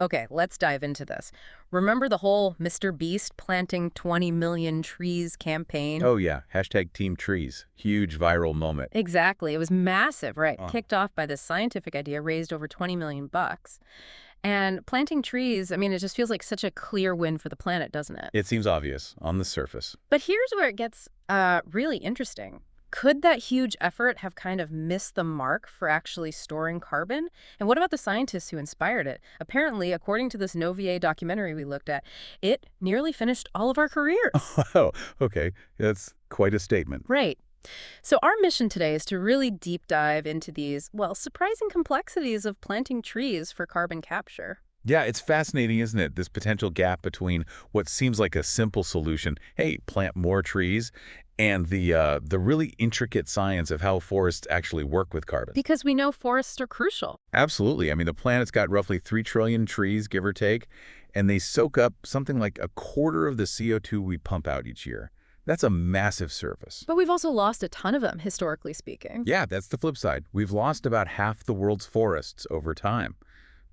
Okay, let's dive into this. Remember the whole MrBeast planting 20 million trees campaign? Oh yeah, hashtag Team Trees. Huge viral moment. Exactly. It was massive, right? Uh, Kicked off by this scientific idea, raised over 20 million bucks. And planting trees, I mean, it just feels like such a clear win for the planet, doesn't it? It seems obvious on the surface. But here's where it gets really interesting. Could that huge effort have kind of missed the mark for actually storing carbon? And what about the scientists who inspired it? Apparently, according to this Novier documentary we looked at, it nearly finished all of our careers. Oh, okay. That's quite a statement. Right. So our mission today is to really deep dive into these, well, surprising complexities of planting trees for carbon capture. Yeah, it's fascinating, isn't it? This potential gap between what seems like a simple solution, hey, plant more trees, and the really intricate science of how forests actually work with carbon. Because we know forests are crucial. Absolutely. I mean, the planet's got roughly 3 trillion trees, give or take, and they soak up something like a quarter of the CO2 we pump out each year. That's a massive service. But we've also lost a ton of them, historically speaking. Yeah, that's the flip side. We've lost about half the world's forests over time.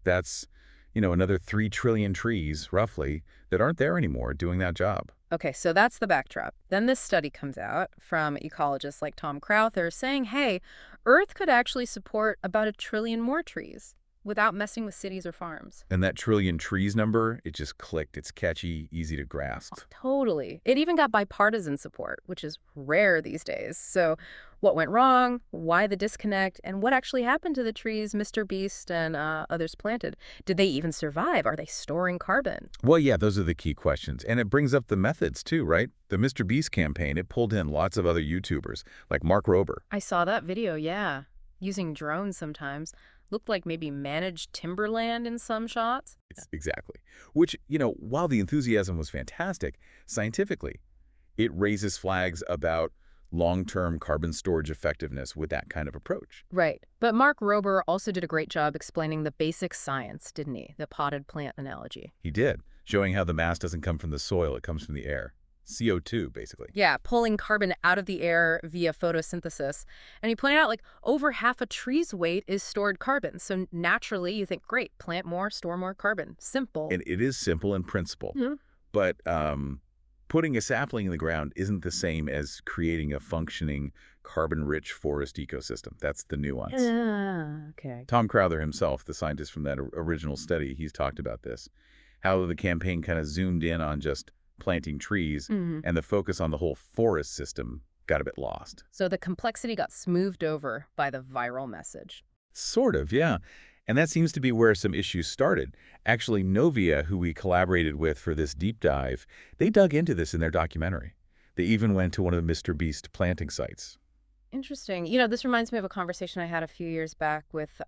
That's, another 3 trillion trees, roughly, that aren't there anymore doing that job. Okay, so that's the backdrop. Then this study comes out from ecologists like Tom Crowther saying, hey, Earth could actually support about 1 trillion more trees without messing with cities or farms. And that trillion trees number, it just clicked. It's catchy, easy to grasp. Totally. It even got bipartisan support, which is rare these days. So what went wrong, why the disconnect, and what actually happened to the trees MrBeast and others planted? Did they even survive? Are they storing carbon? Well, yeah, those are the key questions. And it brings up the methods too, right? The MrBeast campaign, it pulled in lots of other YouTubers, like Mark Rober. I saw that video, yeah. Using drones sometimes. Looked like maybe managed timberland in some shots. Exactly. Which, while the enthusiasm was fantastic, scientifically, it raises flags about long-term carbon storage effectiveness with that kind of approach. Right. But Mark Rober also did a great job explaining the basic science, didn't he? The potted plant analogy. He did, showing how the mass doesn't come from the soil, it comes from the air. CO2, basically. Yeah, pulling carbon out of the air via photosynthesis. And he pointed out like over half a tree's weight is stored carbon. So naturally you think, great, plant more, store more carbon. Simple. And it is simple in principle. Mhm. But putting a sapling in the ground isn't the same as creating a functioning carbon-rich forest ecosystem. That's the nuance. Okay. Tom Crowther himself, the scientist from that original study, he's talked about this. How the campaign kind of zoomed in on just planting trees, and the focus on the whole forest system got a bit lost. So the complexity got smoothed over by the viral message. Sort of, yeah. And that seems to be where some issues started. Actually, Novia, who we collaborated with for this deep dive, they dug into this in their documentary. They even went to one of the MrBeast planting sites. Interesting. This reminds me of a conversation I had a few years back with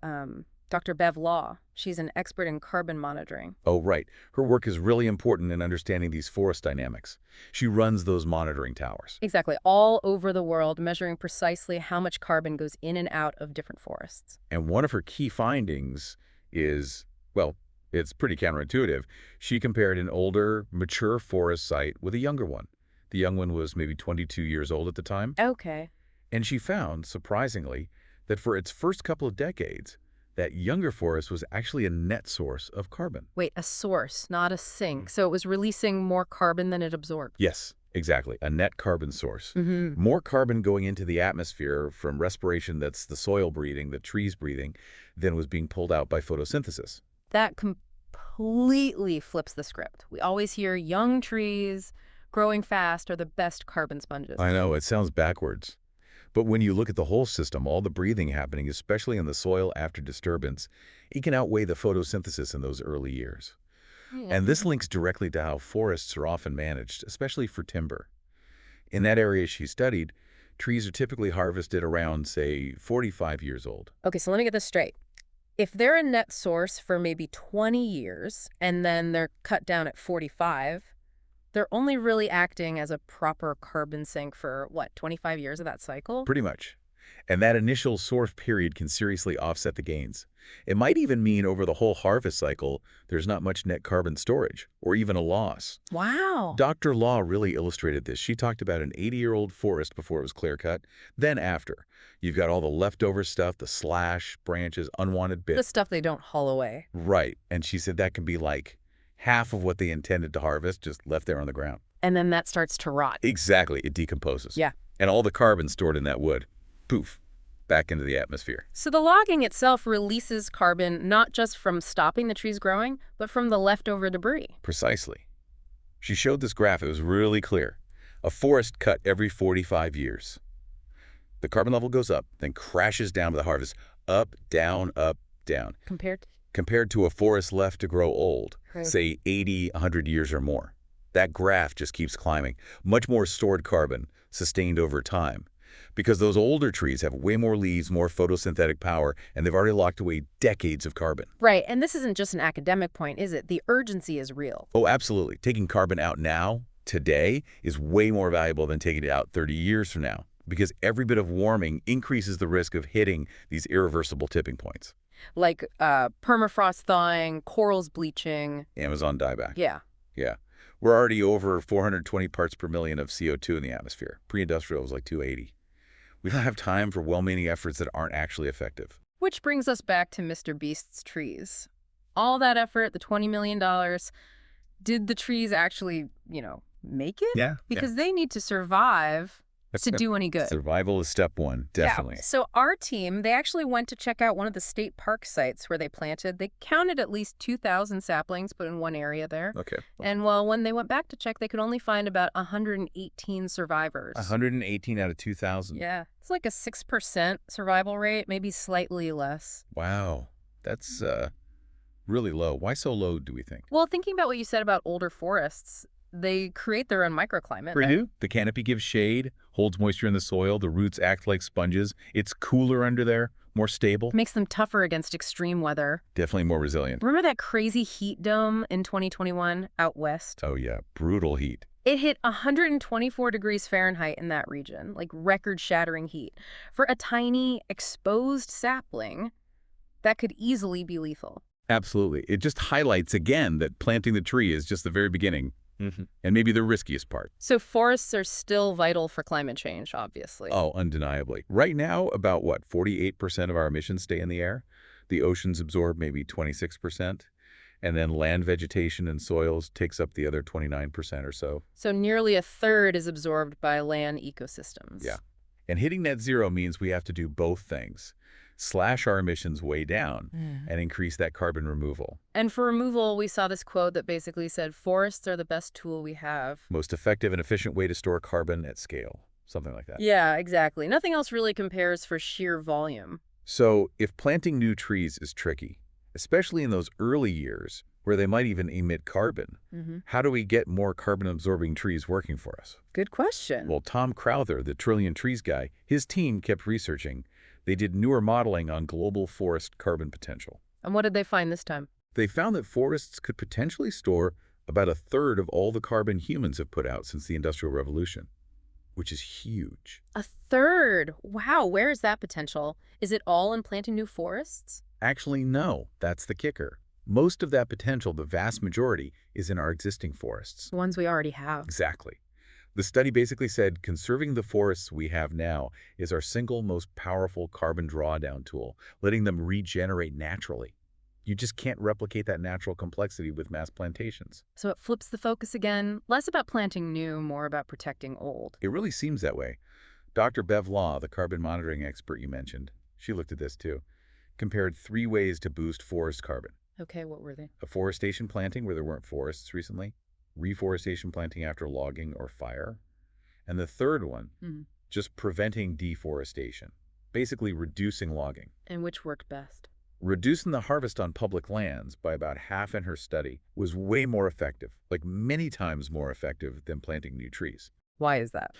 Dr. Bev Law. She's an expert in carbon monitoring. Oh, right. Her work is really important in understanding these forest dynamics. She runs those monitoring towers. Exactly. All over the world, measuring precisely how much carbon goes in and out of different forests. And one of her key findings is, well, it's pretty counterintuitive. She compared an older, mature forest site with a younger one. The young one was maybe 22 years old at the time. Okay. And she found, surprisingly, that for its first couple of decades, that younger forest was actually a net source of carbon. Wait, a source, not a sink. So it was releasing more carbon than it absorbed. Yes, exactly. A net carbon source. Mm-hmm. More carbon going into the atmosphere from respiration that's the soil breathing, the trees breathing, than was being pulled out by photosynthesis. That completely flips the script. We always hear young trees growing fast are the best carbon sponges. I know, it sounds backwards. But when you look at the whole system, all the breathing happening, especially in the soil after disturbance, it can outweigh the photosynthesis in those early years. And this links directly to how forests are often managed, especially for timber. In that area she studied, trees are typically harvested around, say, 45 years old. Okay, so let me get this straight. If they're a net source for maybe 20 years and then they're cut down at 45, they're only really acting as a proper carbon sink for, what, 25 years of that cycle? Pretty much. And that initial source period can seriously offset the gains. It might even mean over the whole harvest cycle, there's not much net carbon storage, or even a loss. Wow. Dr. Law really illustrated this. She talked about an 80-year-old forest before it was clear-cut, then after. You've got all the leftover stuff, the slash, branches, unwanted The bits. stuff they don't haul away. Right, and she said that can be like half of what they intended to harvest, just left there on the ground. And then that starts to rot. Exactly, it decomposes. Yeah. And all the carbon stored in that wood, poof, back into the atmosphere. So the logging itself releases carbon not just from stopping the trees growing, but from the leftover debris. Precisely. She showed this graph. It was really clear. A forest cut every 45 years. The carbon level goes up, then crashes down to the harvest. Up, down, down. Compared to a forest left to grow old, say 80, 100 years or more. That graph just keeps climbing. Much more stored carbon, sustained over time. Because those older trees have way more leaves, more photosynthetic power, and they've already locked away decades of carbon. Right, and this isn't just an academic point, is it? The urgency is real. Oh, absolutely. Taking carbon out now, today, is way more valuable than taking it out 30 years from now, because every bit of warming increases the risk of hitting these irreversible tipping points. Like permafrost thawing, corals bleaching. Amazon dieback. Yeah. Yeah. We're already over 420 parts per million of CO2 in the atmosphere. Pre-industrial was like 280. We don't have time for well-meaning efforts that aren't actually effective. Which brings us back to MrBeast's trees. All that effort, the $20 million, did the trees actually, make it? Yeah. Because they need to survive to do any good. Survival is step one, definitely. Yeah. So our team, they actually went to check out one of the state park sites where they planted. They counted at least 2,000 saplings put in one area there. Okay. And well, when they went back to check, they could only find about 118 survivors. 118 out of 2,000. Yeah. It's like a 6% survival rate, maybe slightly less. Wow. That's really low. Why so low, do we think? Well, thinking about what you said about older forests, they create their own microclimate. They do. The canopy gives shade, holds moisture in the soil, the roots act like sponges. It's cooler under there, more stable. Makes them tougher against extreme weather. Definitely more resilient. Remember that crazy heat dome in 2021 out west? Oh yeah, brutal heat. It hit 124 degrees Fahrenheit in that region, like record-shattering heat. For a tiny, exposed sapling, that could easily be lethal. Absolutely. It just highlights again that planting the tree is just the very beginning. And maybe the riskiest part. So forests are still vital for climate change, obviously. Oh, undeniably. Right now, about 48% of our emissions stay in the air. The oceans absorb maybe 26%. And then land vegetation and soils takes up the other 29% or so. So nearly a third is absorbed by land ecosystems. Yeah. And hitting net zero means we have to do both things. Slash our emissions way down and increase that carbon removal. And for removal, we saw this quote that basically said, forests are the best tool we have. Most effective and efficient way to store carbon at scale. Something like that. Yeah, exactly. Nothing else really compares for sheer volume. So if planting new trees is tricky, especially in those early years where they might even emit carbon, how do we get more carbon-absorbing trees working for us? Good question. Well, Tom Crowther, the Trillion Trees guy, his team kept researching. They did newer modeling on global forest carbon potential. And what did they find this time? They found that forests could potentially store about a third of all the carbon humans have put out since the Industrial Revolution, which is huge. A third? Wow, where is that potential? Is it all in planting new forests? Actually, no. That's the kicker. Most of that potential, the vast majority, is in our existing forests. The ones we already have. Exactly. The study basically said conserving the forests we have now is our single most powerful carbon drawdown tool, letting them regenerate naturally. You just can't replicate that natural complexity with mass plantations. So it flips the focus again, less about planting new, more about protecting old. It really seems that way. Dr. Bev Law, the carbon monitoring expert you mentioned, she looked at this too, compared 3 ways to boost forest carbon. Okay, what were they? Afforestation planting where there weren't forests recently, reforestation planting after logging or fire, and the third one, just preventing deforestation, basically reducing logging. And which worked best? Reducing the harvest on public lands by about half in her study was way more effective, like many times more effective than planting new trees. Why is that?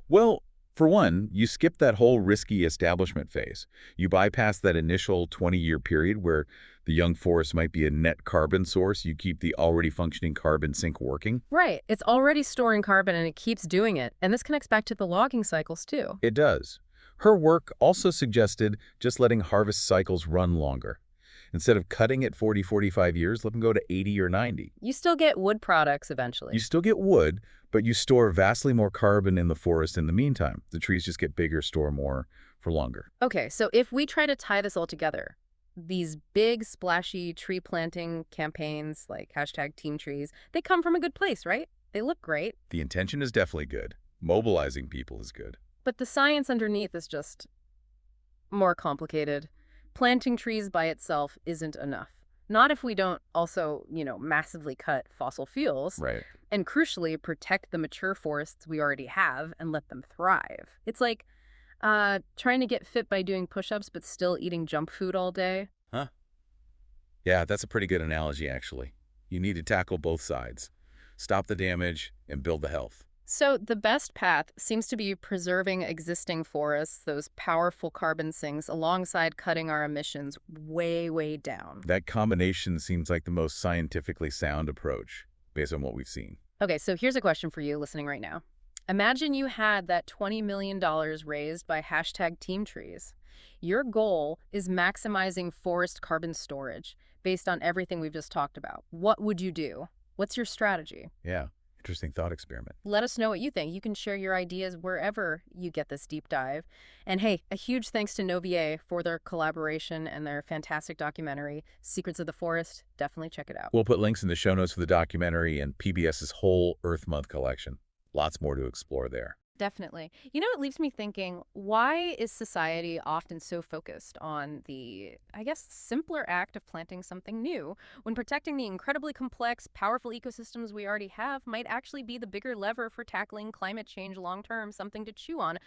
Well, for one, you skip that whole risky establishment phase. You bypass that initial 20-year period where the young forest might be a net carbon source. You keep the already functioning carbon sink working. Right. It's already storing carbon and it keeps doing it. And this connects back to the logging cycles too. It does. Her work also suggested just letting harvest cycles run longer. Instead of cutting at 40, 45 years, let them go to 80 or 90. You still get wood products You eventually. still get wood, but you store vastly more carbon in the forest in the meantime. The trees just get bigger, store more for longer. Okay, so if we try to tie this all together, these big, splashy tree planting campaigns like hashtag Team Trees, they come from a good place, right? They look great, The intention is definitely good. Mobilizing people is good. but the science underneath is just more complicated. Planting trees by itself isn't enough. Not if we don't also, massively cut fossil fuels Right. and crucially protect the mature forests we already have and let them thrive. It's like trying to get fit by doing push-ups but still eating junk food all day. Huh? Yeah, that's a pretty good analogy, actually. You need to tackle both sides. Stop the damage and build the health. So the best path seems to be preserving existing forests, those powerful carbon sinks, alongside cutting our emissions way, way down. That combination seems like the most scientifically sound approach, based on what we've seen. Okay, so here's a question for you listening right now. Imagine you had that $20 million raised by hashtag Team Trees. Your goal is maximizing forest carbon storage based on everything we've just talked about. What would you do? What's your strategy? Yeah, interesting thought experiment. Let us know what you think. You can share your ideas wherever you get this deep dive. And hey, a huge thanks to Novier for their collaboration and their fantastic documentary, Secrets of the Forest. Definitely check it out. We'll put links in the show notes for the documentary and PBS's whole Earth Month collection. Lots more to explore there. Definitely. It leaves me thinking, why is society often so focused on the, I guess, simpler act of planting something new, when protecting the incredibly complex, powerful ecosystems we already have might actually be the bigger lever for tackling climate change long term, something to chew on